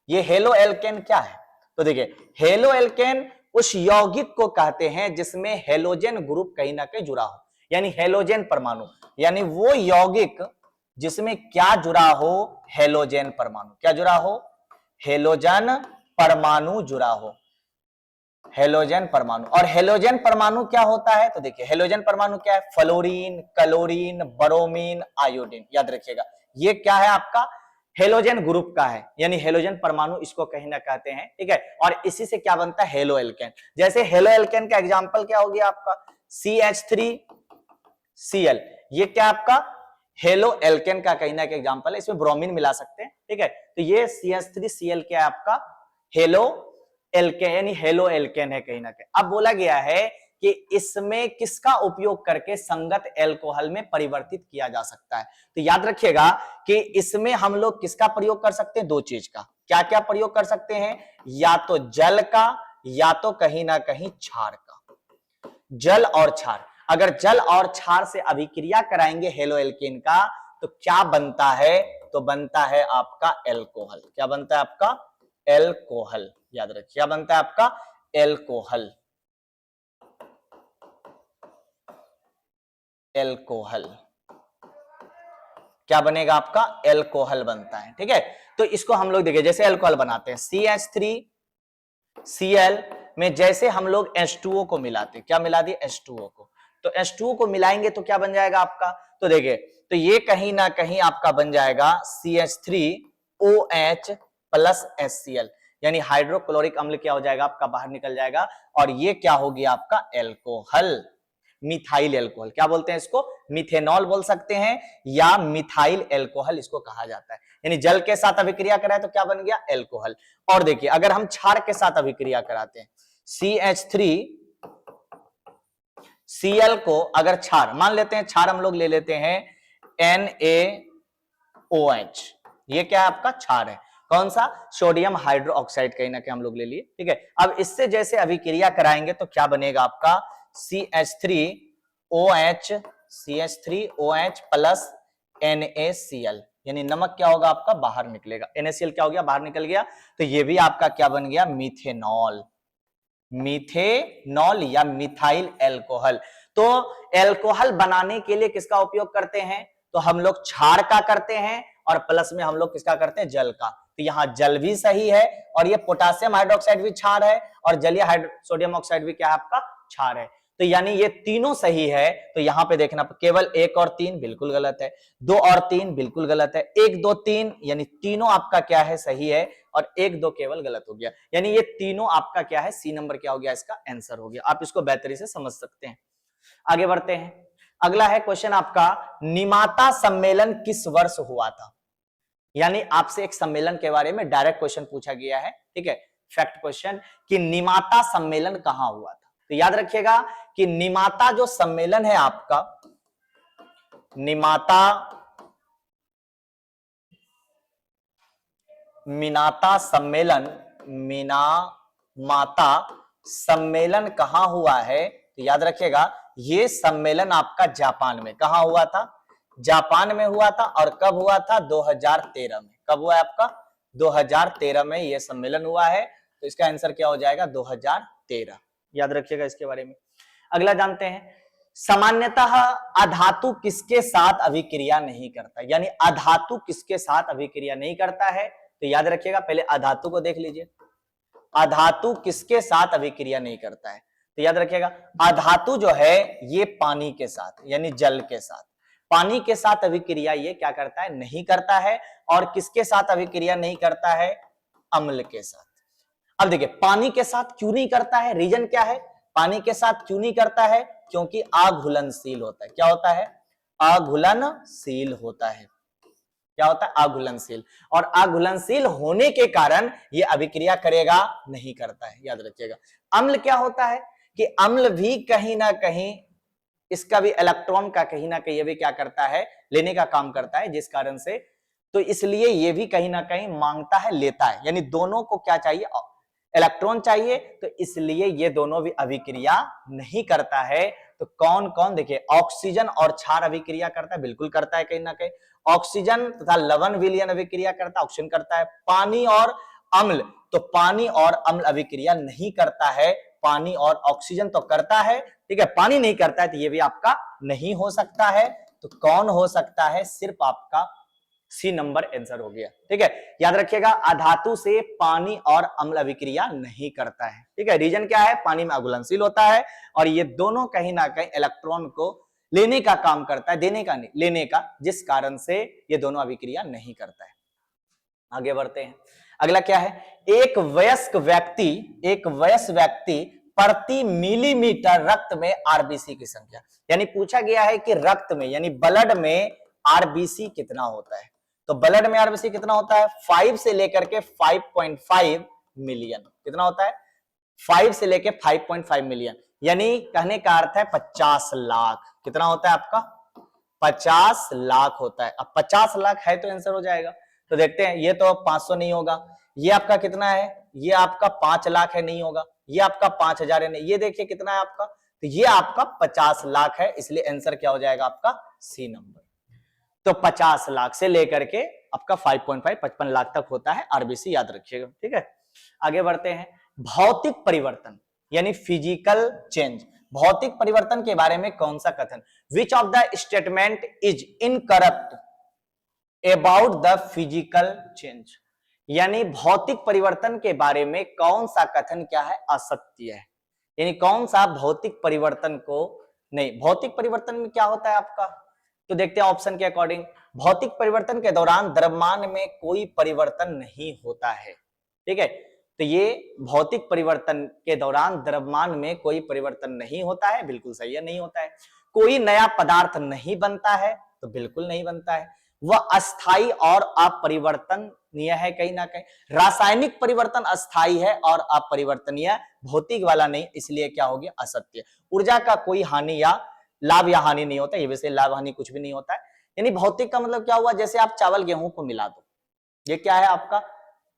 ये हेलो एल्केन क्या है? तो देखिए, हेलो एल्केन उस यौगिक को कहते हैं जिसमें हेलोजन ग्रुप कहीं ना कहीं जुड़ा हो, यानी हेलोजन परमाणु, यानी वो यौगिक जिसमें क्या जुड़ा हो? हेलोजन परमाणु। क्या जुड़ा हो? हेलोजन परमाणु जुड़ा हो। हेलोजन परमाणु। और हेलोजन परमाणु क्या होता है? तो देखिए, हेलोजन परमाणु क्या है? Fluorine, chlorine, bromine, iodine. याद रखिएगा, ये क्या है आपका? हेलोजन ग्रुप का है, यानी हेलोजन परमाणु इसको कहीं ना कहते हैं। ठीक है, और इसी से क्या बनता है? Halo alkane. जैसे हेलो एल्केन का एग्जांपल क्या हो गया आपका? CH3Cl। ये क्या आपका? हेलो एल्केन का कहीं ना कहीं एग्जांपल है, इसमें ब्रोमीन मिला सकते हैं। ठीक है, तो ये CH3Cl क्या है आपका? हेलो एल्केन, यानी हेलो एल्केन है कहीं ना कहीं। अब बोला गया है कि इसमें किसका उपयोग करके संगत एल्कोहल में परिवर्तित किया जा सकता है। तो याद रखिएगा कि इसमें हम लोग किसका प्रयोग कर सकते हैं? दो चीज का। क्या क्या प्रयोग कर सकते हैं? या तो जल का, या तो कहीं ना कहीं क्षार का। जल और क्षार। अगर जल और क्षार से अभिक्रिया कराएंगे हेलो एल्केन का, तो क्या बनता है? तो बनता है आपका एल्कोहल। क्या बनता है आपका? एल्कोहल। याद रखिए, क्या बनता है आपका? एल्कोहल। एल्कोहल क्या बनेगा आपका? एल्कोहल बनता है। ठीक है, तो इसको हम लोग देखिए, जैसे एल्कोहल बनाते हैं CH3Cl में जैसे हम लोग H2O को मिलाते हैं, क्या मिला दिए? H2O को। तो H2O को मिलाएंगे तो क्या बन जाएगा आपका? तो देखिए, तो ये कहीं ना कहीं आपका बन जाएगा CH3OH प्लस HCl, यानी हाइड्रोक्लोरिक अम्ल क्या हो जाएगा आपका? बाहर निकल जाएगा, और ये क्या हो गया आपका? एल्कोहल। Methyl alcohol. क्या बोलते हैं इसको? मिथेनॉल बोल सकते हैं, या मिथाइल एल्कोहल इसको कहा जाता है। यानी जल के साथ अभिक्रिया कराए तो क्या बन गया? एल्कोहल। और देखिए, अगर हम क्षार के साथ अभिक्रिया कराते हैं, CH3Cl को अगर क्षार मान लेते हैं, क्षार हम लोग ले लेते हैं NaOH। ये क्या है आपका? क्षार है। कौन सा? सोडियम हाइड्रोक्साइड कहीं ना कहीं हम लोग ले लिए। ठीक है, अब इससे जैसे अभिक्रिया कराएंगे तो क्या बनेगा आपका? CH3OH प्लस NaCl, यानी नमक क्या होगा आपका? बाहर निकलेगा। NaCl क्या हो गया? बाहर निकल गया। तो ये भी आपका क्या बन गया? मिथेनॉल। मिथेनॉल या मिथाइल एल्कोहल। तो एल्कोहल बनाने के लिए किसका उपयोग करते हैं? तो हम लोग क्षार का करते हैं, और प्लस में हम लोग किसका करते हैं? जल का। तो यहां जल भी सही है, और ये पोटासियम हाइड्रोक्साइड भी क्षार है, और जलीय सोडियम ऑक्साइड भी क्या है आपका? क्षार है। तो यानी ये तीनों सही है। तो यहां पे देखना, केवल 1 और 3 बिल्कुल गलत है, 2 और 3 बिल्कुल गलत है, 1 2 3 यानी तीनों आपका क्या है? सही है, और 1 2 केवल गलत हो गया। यानी ये तीनों आपका क्या है? सी नंबर क्या हो गया? इसका आंसर हो गया। आप इसको बेहतरी से समझ सकते हैं। आगे बढ़ते हैं। अगला है क्वेश्चन आपका, निमाता सम्मेलन किस वर्ष हुआ था? यानी आपसे एक सम्मेलन के बारे में डायरेक्ट क्वेश्चन पूछा गया है। ठीक है, फैक्ट क्वेश्चन, कि निमाता सम्मेलन कहां हुआ था? तो याद रखिएगा कि निमाता जो सम्मेलन है आपका, निमाता मिनाता सम्मेलन, मिनामाता सम्मेलन कहां हुआ है? तो याद रखिएगा, ये सम्मेलन आपका जापान में। कहां हुआ था? जापान में हुआ था। और कब हुआ था? 2013 में। कब हुआ है आपका? 2013 में यह सम्मेलन हुआ है। तो इसका आंसर क्या हो जाएगा? 2013। याद रखिएगा इसके बारे में। अगला जानते हैं, सामान्यतः अधातु किसके साथ अभिक्रिया नहीं करता? यानी अधातु किसके साथ अभिक्रिया नहीं करता है? तो याद रखिएगा, पहले अधातु को देख लीजिए। अधातु किसके साथ अभिक्रिया नहीं करता है? तो याद रखिएगा, अधातु जो है ये पानी के साथ, यानी जल के साथ, पानी के साथ अभिक्रिया ये क्या करता है? नहीं करता है। और किसके साथ अभिक्रिया नहीं करता है? अम्ल के साथ। अब देखिए पानी के साथ क्यों नहीं करता है, रीजन क्या है, पानी के साथ क्यों नहीं करता है, क्योंकि अघुलनशील होता है। क्या होता है, अघुलनशील होता है। क्या होता है, अघुलनशील। और अघुलनशील होने के कारण ये अभिक्रिया करेगा नहीं, करता है, याद रखिएगा। अम्ल क्या होता है कि अम्ल भी कहीं ना कहीं, इसका भी इलेक्ट्रॉन का कहीं ना कहीं ये भी क्या करता है, लेने का काम करता है, जिस कारण से तो इसलिए ये भी कहीं ना कहीं मांगता है, लेता है, यानी दोनों को क्या चाहिए, इलेक्ट्रॉन चाहिए, तो इसलिए ये दोनों भी अभिक्रिया नहीं करता है। तो कौन कौन, देखिए ऑक्सीजन और क्षार अभिक्रिया करता है, बिल्कुल करता है कहीं ना कहीं। ऑक्सीजन तथा लवण विलयन अभिक्रिया करता है, ऑक्सीजन करता है। पानी और अम्ल, तो पानी और अम्ल अभिक्रिया नहीं करता है, पानी और ऑक्सीजन तो करता है, ठीक है, पानी नहीं करता है, तो ये भी आपका नहीं हो सकता है। तो कौन हो सकता है, सिर्फ आपका सी नंबर आंसर हो गया, ठीक है। याद रखिएगा, अधातु से पानी और अम्ल अभिक्रिया नहीं करता है, ठीक है। रीजन क्या है, पानी में अघुलनशील होता है, और ये दोनों कहीं ना कहीं इलेक्ट्रॉन को लेने का काम करता है, देने का नहीं, लेने का, जिस कारण से ये दोनों अभिक्रिया नहीं करता है। आगे बढ़ते हैं, अगला क्या है, एक वयस्क व्यक्ति प्रति मिलीमीटर रक्त में आरबीसी की संख्या, यानी पूछा गया है कि रक्त में यानी ब्लड में आरबीसी कितना होता है। तो ब्लड में आरबीसी कितना होता है, 5 से लेकर के 5.5 मिलियन, कितना होता है, 5 से लेकर 5.5 मिलियन, यानी कहने का अर्थ है 50 लाख। कितना होता है आपका, 50 लाख होता है। अब 50 लाख है तो आंसर हो जाएगा। तो देखते हैं, ये तो 500 नहीं होगा, ये आपका कितना है, ये आपका 5 लाख है, नहीं होगा, ये आपका 5000 है, नहीं, ये देखिए कितना है आपका, तो ये आपका 50 लाख है, इसलिए आंसर क्या हो जाएगा आपका, सी नंबर। तो 50 लाख से लेकर के आपका 5.5 55 लाख तक होता है आरबीसी, याद रखिएगा, ठीक है। आगे बढ़ते हैं, भौतिक परिवर्तन यानी फिजिकल चेंज, भौतिक परिवर्तन के बारे में कौन सा कथन, which of the statement is incorrect about the physical change, यानी भौतिक परिवर्तन के बारे में कौन सा कथन क्या है, असत्य है, यानी कौन सा भौतिक परिवर्तन को नहीं, भौतिक परिवर्तन में क्या होता है आपका, तो देखते हैं ऑप्शन के अकॉर्डिंग, भौतिक परिवर्तन के दौरान द्रव्यमान में कोई परिवर्तन नहीं होता है, ठीक है। तो ये भौतिक परिवर्तन के दौरान द्रव्यमान में कोई परिवर्तन नहीं होता है, बिल्कुल सही है, नहीं होता है। कोई नया पदार्थ नहीं बनता है, तो बिल्कुल नहीं बनता है। वह अस्थाई और अपरिवर्तनीय है, कहीं ना कहीं रासायनिक परिवर्तन अस्थाई है और अपरिवर्तनीय, भौतिक वाला नहीं, इसलिए क्या हो गया, असत्य। ऊर्जा का कोई हानि या लाभ या हानि नहीं होता, ये वैसे लाभ हानि कुछ भी नहीं होता है। यानी भौतिक का मतलब क्या हुआ, जैसे आप चावल गेहूं को मिला दो, ये क्या है आपका,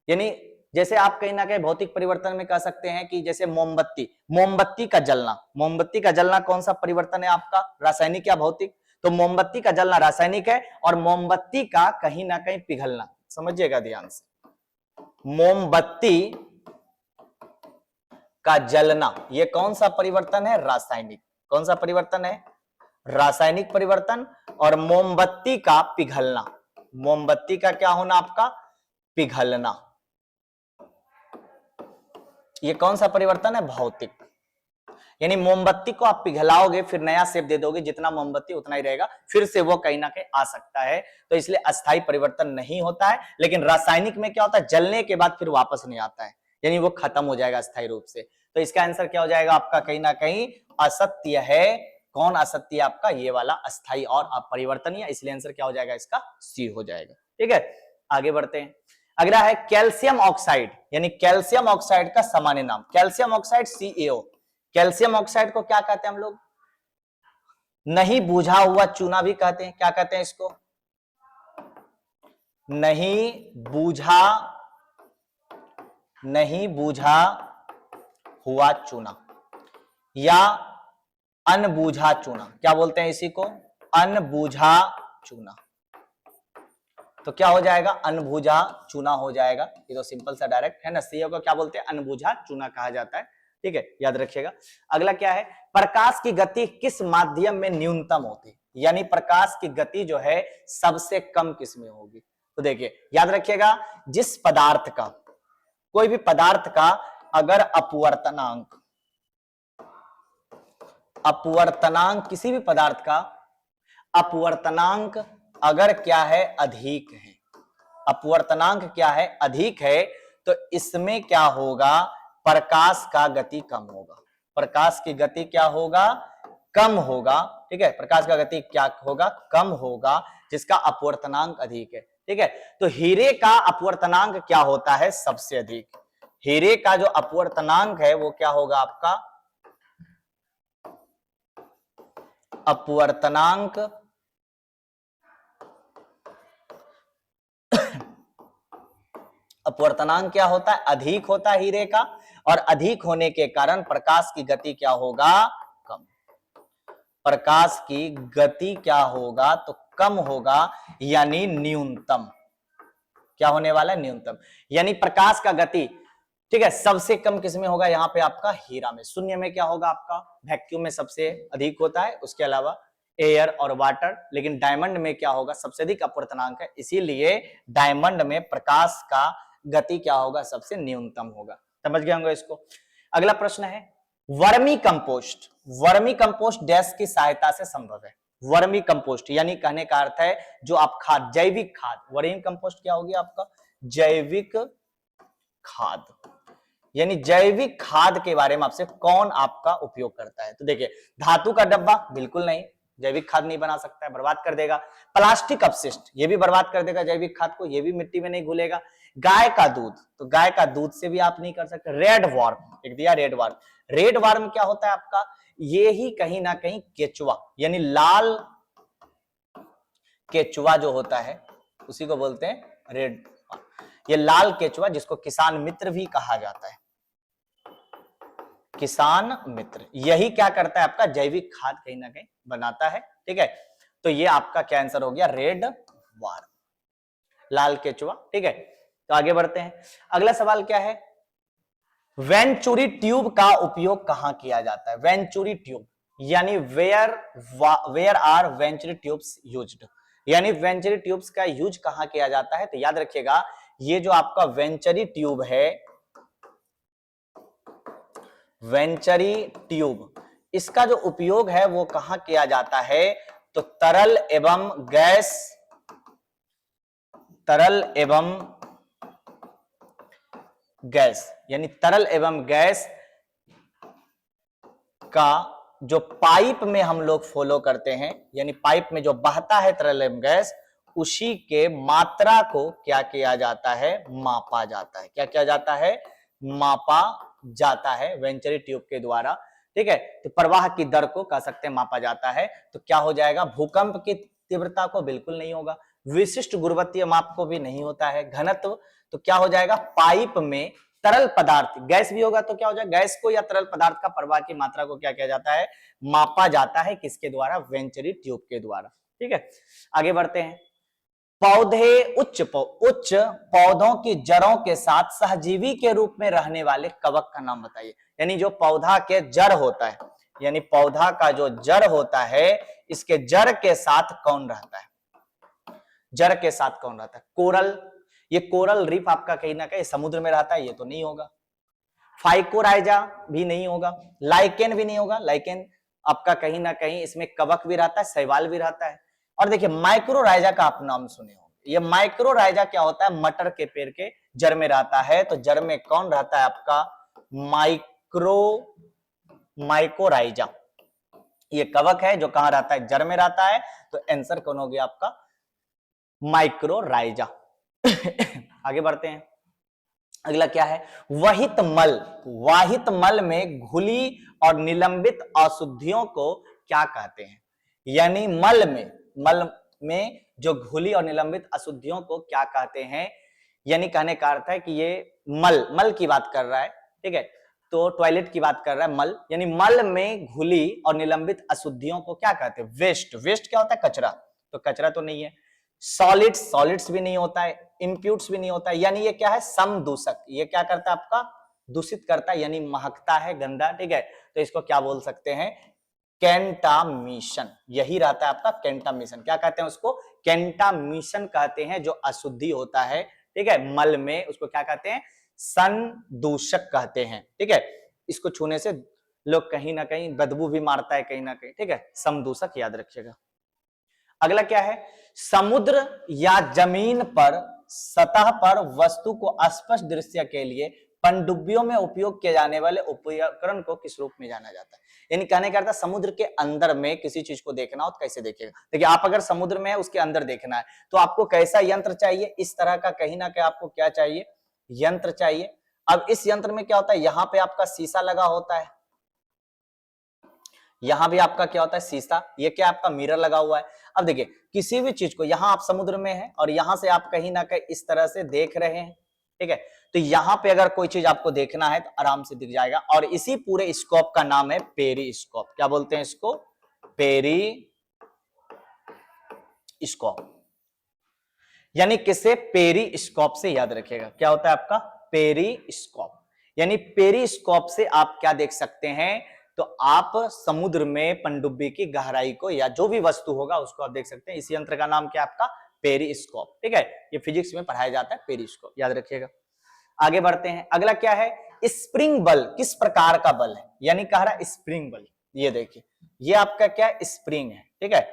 यानी जैसे आप कहीं ना कहीं भौतिक परिवर्तन में कह सकते हैं कि जैसे मोमबत्ती का जलना कौन सा परिवर्तन है आपका, रासायनिक या भौतिक, तो मोमबत्ती का जलना रासायनिक है, और मोमबत्ती का कहीं ना कहीं पिघलना, समझिएगा ध्यान से, मोमबत्ती का जलना ये कौन सा परिवर्तन है, रासायनिक, कौन सा परिवर्तन है, रासायनिक परिवर्तन। और मोमबत्ती का पिघलना, मोमबत्ती का क्या होना आपका, पिघलना, ये कौन सा परिवर्तन है, भौतिक। यानी मोमबत्ती को आप पिघलाओगे, फिर नया शेप दे दोगे, जितना मोमबत्ती उतना ही रहेगा, फिर से वो कहीं ना कहीं आ सकता है, तो इसलिए अस्थायी परिवर्तन नहीं होता है। लेकिन रासायनिक में क्या होता है, जलने के बाद फिर वापस नहीं आता है, यानी वो खत्म हो जाएगा अस्थायी रूप से। तो इसका आंसर क्या हो जाएगा आपका, कहीं ना कहीं असत्य है। कौन असत्य है आपका, ये वाला अस्थायी और अपरिवर्तनीय, इसलिए आंसर क्या हो जाएगा इसका, सी हो जाएगा, ठीक है। आगे बढ़ते हैं, अगला है कैल्शियम ऑक्साइड, यानी कैल्शियम ऑक्साइड का सामान्य नाम, calcium oxide CaO, calcium oxide को क्या कहते हैं हम लोग, नहीं बुझा हुआ चूना भी कहते हैं, क्या कहते हैं इसको, नहीं बूझा हुआ चूना या अनबूझा चूना, क्या बोलते हैं इसी को, अनबूझा चूना। तो क्या हो जाएगा, अनबूझा चूना हो जाएगा, ये तो सिंपल सा डायरेक्ट है ना। CaO को क्या बोलते हैं, अनबूझा चूना कहा जाता है, ठीक है, याद रखिएगा। अगला क्या है, प्रकाश की गति किस माध्यम में न्यूनतम होती है, यानी प्रकाश की गति जो है सबसे कम किस में होगी। तो देखिए याद रखिएगा, जिस पदार्थ का, कोई भी पदार्थ का अगर अपवर्तनांक किसी भी पदार्थ का अपवर्तनांक अगर क्या है, अधिक है, अपवर्तनांक क्या है, अधिक है, तो इसमें क्या होगा, प्रकाश का गति कम होगा, प्रकाश की गति क्या होगा, कम होगा। ठीक है, प्रकाश का गति क्या होगा, कम होगा, जिसका अपवर्तनांक अधिक है। ठीक है, तो हीरे का अपवर्तनांक क्या होता है, सबसे अधिक। हीरे का जो अपवर्तनांक है वो क्या होगा आपका, अपवर्तनांक अपवर्तनांक क्या होता है, अधिक होता है हीरे का, और अधिक होने के कारण प्रकाश की गति क्या होगा, कम। प्रकाश की गति क्या होगा, तो कम होगा, यानी न्यूनतम। क्या होने वाला है, न्यूनतम, यानी प्रकाश का गति, ठीक है, सबसे कम किसमें होगा, यहाँ पे आपका हीरा में। शून्य में क्या होगा आपका, वैक्यूम में सबसे अधिक होता है, उसके अलावा एयर और वाटर। लेकिन डायमंड में क्या होगा, सबसे अधिक अपवर्तनांक है, इसीलिए डायमंड में प्रकाश का गति क्या होगा, सबसे न्यूनतम होगा। समझ गए होंगे इसको। अगला प्रश्न है, vermi compost. Vermi compost dash की सहायता से संभव है। वर्मी कंपोस्ट यानी कहने का अर्थ है जो आप खाद, जैविक खाद। वर्मी कंपोस्ट क्या होगी आपका, जैविक खाद, यानी जैविक खाद के बारे में आपसे कौन आपका उपयोग करता है। तो देखिए, धातु का डब्बा बिल्कुल नहीं, जैविक खाद नहीं बना सकता है, बर्बाद कर देगा। प्लास्टिक अपशिष्ट ये भी बर्बाद कर देगा जैविक खाद को, ये भी मिट्टी में नहीं घुलेगा। गाय का दूध, तो गाय का दूध से भी आप नहीं कर सकते। रेड वार्म एक दिया, रेड वार्म। रेड वार्म क्या होता है आपका, ये ही कहीं ना कहीं केचुआ, यानी लाल केचुआ जो होता है उसी को बोलते हैं रेड। ये लाल केचुआ, जिसको किसान मित्र भी कहा जाता है, किसान मित्र, यही क्या करता है आपका, जैविक खाद कहीं ना कहीं बनाता है। ठीक है, तो ये आपका क्या आंसर हो गया, रेड वार्म, लाल केचुआ। ठीक है, तो आगे बढ़ते हैं। अगला सवाल क्या है, वेंचुरी ट्यूब का उपयोग कहां किया जाता है। वेंचुरी ट्यूब यानी where are venturi tubes used, यानी वेंचुरी ट्यूब्स का यूज कहां किया जाता है। तो याद रखिएगा, ये जो आपका वेंचुरी ट्यूब है, वेंचुरी ट्यूब, इसका जो उपयोग है वो कहां किया जाता है, तो तरल एवं गैस, तरल एवं गैस, यानी तरल एवं गैस का जो पाइप में हम लोग फॉलो करते हैं, यानी पाइप में जो बहता है तरल एवं गैस, उसी के मात्रा को क्या किया जाता है, मापा जाता है। क्या किया जाता है, मापा जाता है वेंचुरी ट्यूब के द्वारा। ठीक है, तो प्रवाह की दर को कह सकते हैं मापा जाता है। तो क्या हो जाएगा, भूकंप की तीव्रता को बिल्कुल नहीं होगा, विशिष्ट गुरुत्वीय माप को भी नहीं होता है, घनत्व। तो क्या हो जाएगा, पाइप में तरल पदार्थ, गैस भी होगा तो क्या हो जाएगा, गैस को या तरल पदार्थ का प्रवाह की मात्रा को क्या किया जाता है, मापा जाता है, किसके द्वारा, वेंचुरी ट्यूब के द्वारा। ठीक है, आगे बढ़ते हैं। पौधे उच्च पौधों की जड़ों के साथ सहजीवी के रूप में रहने वाले कवक का नाम बताइए। यानी जो पौधा के जड़ होता है, यानी पौधा का जो जड़ होता है, इसके जड़ के साथ कौन रहता है, जड़ के साथ कौन रहता है, कोरल। ये कोरल रीफ आपका कहीं ना कहीं समुद्र में रहता है, ये तो नहीं होगा। फाइकोराइजा भी नहीं होगा, लाइकेन भी नहीं होगा, लाइकेन आपका कहीं ना कहीं इसमें कवक भी रहता है, शैवाल भी रहता है। और देखिए, माइक्रोराइजा का आप नाम सुने होंगे। ये माइक्रोराइजा क्या होता है, मटर के पेड़ के जड़ में रहता है। तो जड़ में कौन रहता है आपका, माइक्रोराइजा, ये कवक है जो कहां रहता है, जड़ में रहता है। तो आंसर कौन हो गया आपका, माइक्रोराइजा। आगे बढ़ते हैं। अगला क्या है, वहित मल। वाहित मल में घुली और निलंबित अशुद्धियों को क्या कहते हैं, यानी मल में जो घुली और निलंबित अशुद्धियों को क्या कहते हैं। यानी कहने का अर्थ है कि ये मल की बात कर रहा है। ठीक है, तो टॉयलेट की बात कर रहा है मल, यानी मल में घुली और निलंबित अशुद्धियों को क्या कहते हैं, वेस्ट क्या होता है, कचरा। तो कचरा तो नहीं है। सॉलिड्स भी नहीं होता है, इंप्यूट्स भी नहीं होता है, यानी ये क्या है, समदूषक। ये क्या करता है आपका, दूषित करता है, यानी महकता है, गंदा। ठीक है, तो इसको क्या बोल सकते हैं, कैंटामिशन। यही रहता है आपका कैंटामिशन। क्या कहते हैं उसको, कैंटामिशन कहते हैं, जो अशुद्धि होता है। ठीक है, मल में उसको क्या कहते हैं, संदूषक कहते हैं। ठीक है, इसको छूने से लोग कहीं ना कहीं बदबू भी मारता है कहीं ना कहीं। ठीक है, समदूषक याद रखिएगा। अगला क्या है, समुद्र या जमीन पर सतह पर वस्तु को स्पष्ट दृश्य के लिए पनडुब्बियों में उपयोग किए जाने वाले उपकरण को किस रूप में जाना जाता है? यानी कहने का अर्थ है समुद्र के अंदर में किसी चीज को देखना हो तो कैसे देखेगा? देखिए आप अगर समुद्र में है उसके अंदर देखना है तो आपको कैसा यंत्र चाहिए? इस तरह का कहीं ना कहीं आपको क्या चाहिए? यंत्र चाहिए। अब इस यंत्र में क्या होता है, यहां पे आपका शीशा लगा होता है, यहां भी आपका क्या होता है? शीशा। ये क्या आपका मिरर लगा हुआ है। अब देखिए किसी भी चीज को, यहां आप समुद्र में है और यहां से आप कहीं ना कहीं इस तरह से देख रहे हैं, ठीक है, तो यहां पे अगर कोई चीज आपको देखना है तो आराम से दिख जाएगा। और इसी पूरे स्कोप का नाम है पेरिस्कोप। क्या बोलते हैं इसको? पेरिस्कोप। यानी किसे? पेरिस्कोप से याद रखिएगा। क्या होता है आपका? पेरिस्कोप। यानी पेरिस्कोप से आप क्या देख सकते हैं? तो आप समुद्र में पनडुब्बी की गहराई को या जो भी वस्तु होगा उसको आप देख सकते हैं। इस यंत्र का नाम क्या है आपका? पेरिस्कोप। ठीक है, ये फिजिक्स में पढ़ाया जाता है, पेरिस्कोप याद रखिएगा। आगे बढ़ते हैं। अगला क्या है? स्प्रिंग बल किस प्रकार का बल है? यानी कह रहा है स्प्रिंग बल। ये देखिए, ये आपका क्या है? स्प्रिंग है। ठीक है,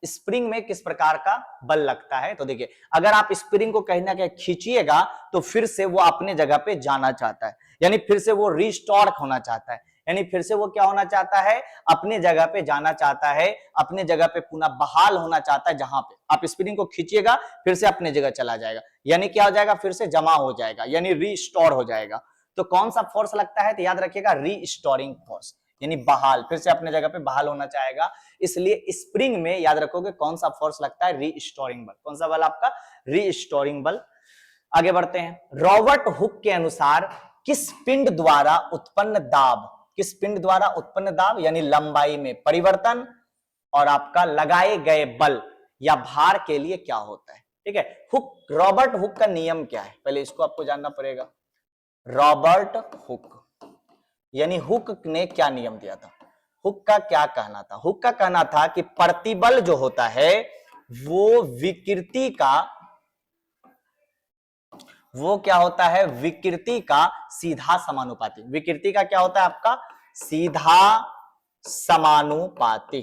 स्प्रिंग में किस प्रकार का बल लगता है? तो देखिए अगर आप स्प्रिंग को कहीं ना कहीं खींचिएगा तो फिर से वो अपने जगह पे जाना चाहता है, यानी फिर से वो रिस्टोर होना चाहता है, यानी फिर से वो क्या होना चाहता है? अपने जगह पे जाना चाहता है, अपने जगह पे पुनः बहाल होना चाहता है। जहां पे आप स्प्रिंग को खींचिएगा फिर से अपने जगह चला जाएगा, यानी क्या हो जाएगा? फिर से जमा हो जाएगा, यानी रिस्टोर हो जाएगा। तो कौन सा फोर्स लगता है? तो याद रखिएगा रिस्टोरिंग फोर्स, यानी बहाल, फिर से अपने जगह पे बहाल होना चाहेगा। इसलिए स्प्रिंग में याद रखोगे कौन सा फोर्स लगता है? रिस्टोरिंग बल। कौन सा बल आपका? रिस्टोरिंग बल। आगे बढ़ते हैं। रॉबर्ट हुक के अनुसार किस पिंड द्वारा उत्पन्न दाब, किस पिंड द्वारा उत्पन्न दाब यानी लंबाई में परिवर्तन और आपका लगाए गए बल या भार के लिए क्या होता है? ठीक है, हुक, रॉबर्ट हुक का नियम क्या है? पहले इसको आपको जानना पड़ेगा। रॉबर्ट हुक यानी हुक ने क्या नियम दिया था? हुक का क्या कहना था? हुक का कहना था कि प्रतिबल जो होता है वो विकृति का, वो क्या होता है? विकृति का सीधा समानुपाती। विकृति का क्या होता है आपका? सीधा समानुपाती।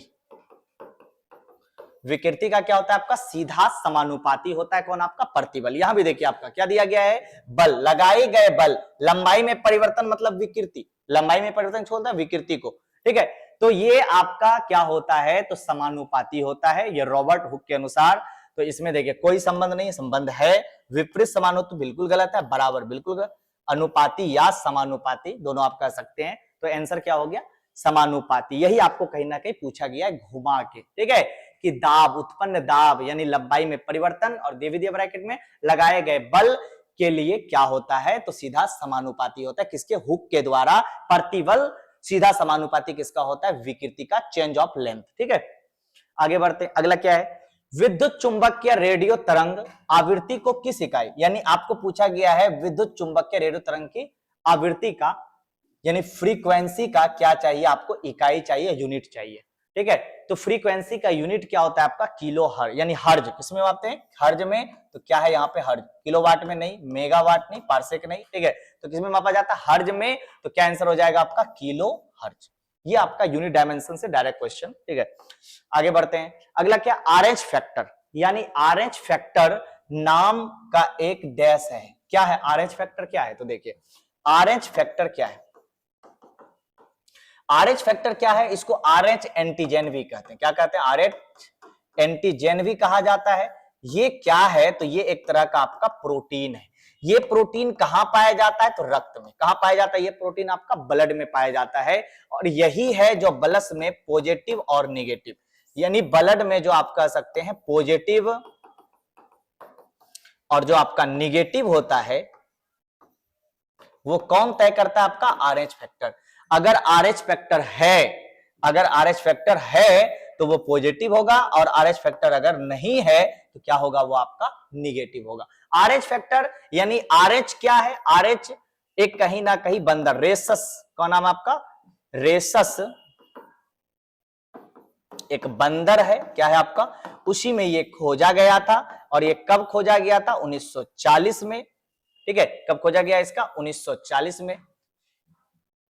विकृति का क्या होता है आपका? सीधा समानुपाती होता है। कौन? आपका प्रतिबल। यहां भी देखिए आपका क्या दिया गया है? बल, लगाए गए बल, लंबाई में परिवर्तन मतलब विकृति, लंबाई में परिवर्तन छोड़ता है विकृति को। ठीक है, तो ये आपका क्या होता है? तो समानुपाती होता है, ये रॉबर्ट हुक के अनुसार। तो इसमें देखिए कोई संबंध नहीं, संबंध है। विपरीत समानुपाती बिल्कुल गलत है, बराबर बिल्कुल गलत। अनुपाती या समानुपाती दोनों आप कह सकते हैं। तो आंसर क्या हो गया? समानुपाती। यही आपको कहीं ना कहीं पूछा गया है घुमा के। ठीक है, कि दाब, उत्पन्न दाब यानी लंबाई में परिवर्तन और द्वितीय ब्रैकेट में लगाए गए बल के लिए क्या होता है? तो सीधा समानुपाती होता है। किसके? हुक के द्वारा प्रतिबल सीधा समानुपाती किसका होता है? विकृति का, चेंज ऑफ लेंथ। ठीक है, आगे बढ़ते। अगला क्या है? विद्युत चुंबकीय रेडियो तरंग आवृत्ति को किस इकाई, यानी आपको पूछा गया है विद्युत चुंबकीय रेडियो तरंग की आवृत्ति का यानी फ्रीक्वेंसी का क्या चाहिए आपको? इकाई चाहिए, यूनिट चाहिए। ठीक है, तो फ्रीक्वेंसी का यूनिट क्या होता है आपका? किलो हर्ज, यानी हर्ज किसमें मापते हैं? हर्ज में। तो क्या है यहाँ पे? हर्ज। किलोवाट में नहीं, मेगावाट नहीं, पारसेक नहीं। ठीक है, तो किसमें मापा जाता है? हर्ज में। तो क्या आंसर हो जाएगा आपका? Kilo hertz. ये आपका यूनिट डायमेंशन से डायरेक्ट क्वेश्चन। ठीक है, आगे बढ़ते हैं। अगला क्या? आरएच फैक्टर, यानी आरएच फैक्टर नाम का एक डैश है। क्या है आरएच फैक्टर? क्या है? तो देखिए आरएच फैक्टर क्या है? आरएच फैक्टर क्या है? इसको आरएच एंटीजन भी कहते हैं। क्या कहते हैं? आरएच एंटीजन भी कहा जाता है। ये क्या है? तो ये एक तरह का आपका प्रोटीन है। ये प्रोटीन कहां पाया जाता है? तो रक्त में। कहां पाया जाता है? ये प्रोटीन आपका ब्लड में पाया जाता है। और यही है जो ब्लड में पॉजिटिव और निगेटिव, यानी ब्लड में जो आप कह सकते हैं पॉजिटिव और जो आपका निगेटिव होता है वो कौन तय करता है? आपका आरएच फैक्टर। अगर आरएच फैक्टर है, अगर आरएच फैक्टर है तो वो पॉजिटिव होगा, और आरएच फैक्टर अगर नहीं है तो क्या होगा? वो आपका निगेटिव होगा। आरएच फैक्टर यानी आरएच क्या है? आरएच एक कहीं ना कहीं बंदर, रेसस, कौन नाम आपका? रेसस एक बंदर है। क्या है आपका? उसी में ये खोजा गया था। और ये कब खोजा गया था? 1940 में। ठीक है, कब खोजा गया इसका? 1940 में।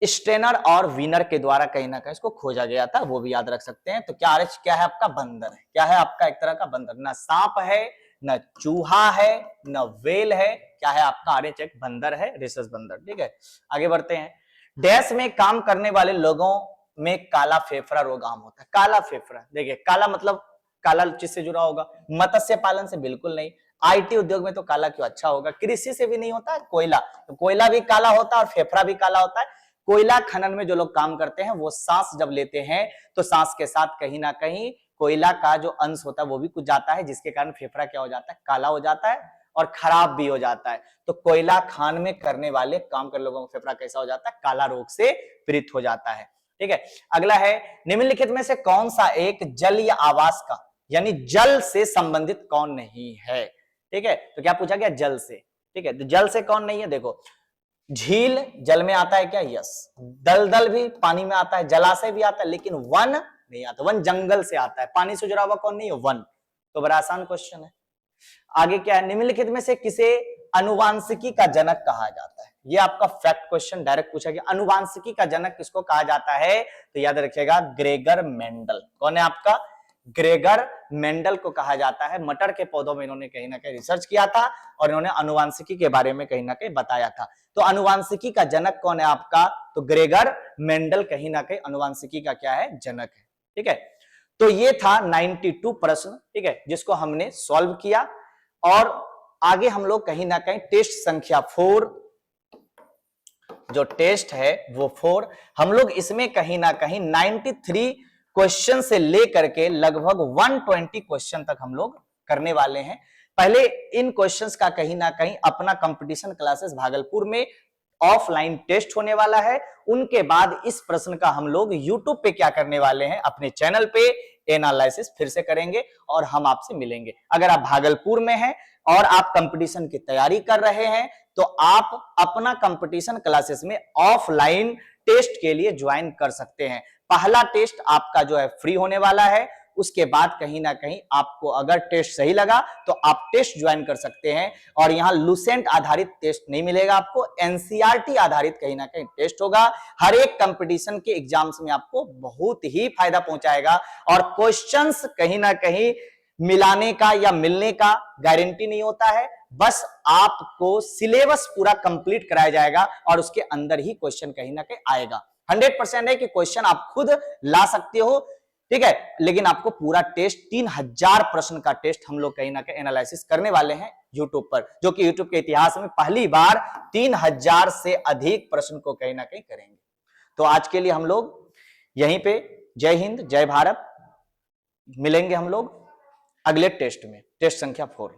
स्टेनर और वीनर के द्वारा कहीं ना कहीं इसको खोजा गया था, वो भी याद रख सकते हैं। तो क्या आरएच क्या है आपका? बंदर है। क्या है आपका? एक तरह का बंदर, ना सांप है न चूहा है, न वेल है, क्या है आपका आर्यच एक बंदर है, रिसस बंदर। ठीक है, आगे बढ़ते हैं। डैश में काम करने वाले लोगों में काला फेफड़ा रोग आम होता है। काला फेफड़ा, देखिए काला मतलब काला चीज से जुड़ा होगा, मत्स्य पालन से बिल्कुल नहीं, आईटी उद्योग में तो काला क्यों, अच्छा होगा, कृषि से भी नहीं होता है, कोयला, तो कोयला भी काला होता है और फेफड़ा भी काला होता है। कोयला खनन में जो लोग काम करते हैं वो सांस जब लेते हैं तो सांस के साथ कहीं ना कहीं कोयला का जो अंश होता है वो भी कुछ जाता है, जिसके कारण फेफड़ा क्या हो जाता है, काला हो जाता है और खराब भी हो जाता है। तो कोयला खान में करने वाले काम कर लोगों का फेफड़ा कैसा हो जाता है, काला रोग से पीड़ित हो जाता है। ठीक है, अगला है निम्नलिखित में से कौन सा एक जल या आवास का यानी जल से संबंधित कौन नहीं है। ठीक है, तो क्या पूछा गया, जल से। ठीक है, तो जल से कौन नहीं है, देखो झील जल में आता है क्या, यस, दलदल भी पानी में आता है, जलाशय भी आता है, लेकिन वन नहीं आता, वन जंगल से आता है, पानी से जुड़ा हुआ कौन नहीं है, वन। तो बड़ा आसान क्वेश्चन है। आगे क्या है, निम्नलिखित में से किसे अनुवांशिकी का जनक कहा जाता है, ये आपका फैक्ट क्वेश्चन डायरेक्ट पूछा गया, अनुवांशिकी का जनक किसको कहा जाता है, तो याद रखिएगा ग्रेगर मेंडल। कौन है आपका, ग्रेगर मेंडल को कहा जाता है। मटर के पौधों में इन्होंने कहीं ना कहीं रिसर्च किया था और इन्होंने अनुवांशिकी के बारे में कहीं ना कहीं बताया था। तो अनुवांशिकी का जनक कौन है आपका, तो ग्रेगर मेंडल कहीं ना कहीं अनुवांशिकी का क्या है, जनक है। ठीक है, तो ये था 92 प्रश्न, ठीक है, जिसको हमने सॉल्व किया। और आगे हम लोग कहीं ना कहीं टेस्ट संख्या 4, जो टेस्ट है वो 4, हम लोग इसमें कहीं ना कहीं 93 क्वेश्चन से लेकर के लगभग 120 क्वेश्चन तक हम लोग करने वाले हैं। पहले इन क्वेश्चंस का कहीं ना कहीं अपना कंपटीशन क्लासेस भागलपुर में ऑफलाइन टेस्ट होने वाला है। उनके बाद इस प्रश्न का हम लोग यूट्यूब पे क्या करने वाले हैं, अपने चैनल पे एनालिसिस फिर से करेंगे और हम आपसे मिलेंगे। अगर आप भागलपुर में हैं और आप कंपटीशन की तैयारी कर रहे हैं तो आप अपना कंपटीशन क्लासेस में ऑफलाइन टेस्ट के लिए ज्वाइन कर सकते हैं। पहला टेस्ट आपका जो है फ्री होने वाला है, उसके बाद कहीं ना कहीं आपको अगर टेस्ट सही लगा तो आप टेस्ट ज्वाइन कर सकते हैं। और यहां लुसेंट आधारित टेस्ट नहीं मिलेगा आपको, एनसीईआरटी आधारित कहीं ना कहीं टेस्ट होगा। हर एक कंपटीशन के एग्जाम्स में आपको बहुत ही फायदा पहुंचाएगा और क्वेश्चंस कहीं ना कहीं मिलाने का या मिलने का गारंटी नहीं होता है, बस आपको सिलेबस पूरा कंप्लीट कराया जाएगा और उसके अंदर ही क्वेश्चन कहीं ना कहीं आएगा। 100% है कि क्वेश्चन आप खुद ला सकते हो, ठीक है, लेकिन आपको पूरा टेस्ट 3000 प्रश्न का टेस्ट हम लोग कहीं ना कहीं एनालिसिस करने वाले हैं यूट्यूब पर, जो कि यूट्यूब के इतिहास में पहली बार 3000 से अधिक प्रश्न को कहीं ना कहीं करेंगे। तो आज के लिए हम लोग यहीं पे, जय हिंद जय भारत, मिलेंगे हम लोग अगले टेस्ट में, टेस्ट संख्या 4।